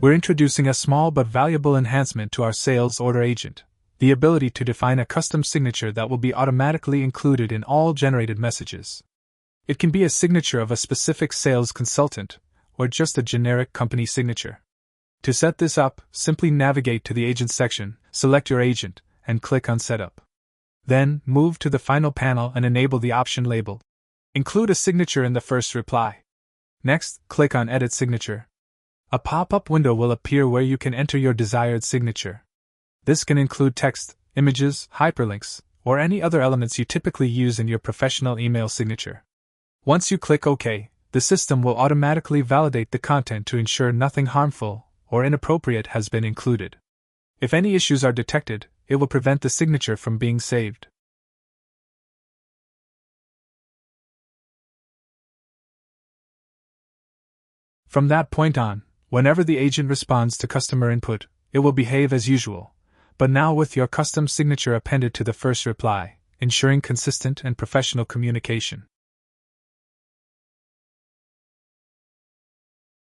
We're introducing a small but valuable enhancement to our sales order agent: the ability to define a custom signature that will be automatically included in all generated messages. It can be a signature of a specific sales consultant, or just a generic company signature. To set this up, simply navigate to the Agent section, select your agent, and click on Setup. Then, move to the final panel and enable the option labeled Include a signature in the first reply. Next, click on Edit Signature. A pop-up window will appear where you can enter your desired signature. This can include text, images, hyperlinks, or any other elements you typically use in your professional email signature. Once you click OK, the system will automatically validate the content to ensure nothing harmful or inappropriate has been included. If any issues are detected, it will prevent the signature from being saved. From that point on, whenever the agent responds to customer input, it will behave as usual, but now with your custom signature appended to the first reply, ensuring consistent and professional communication.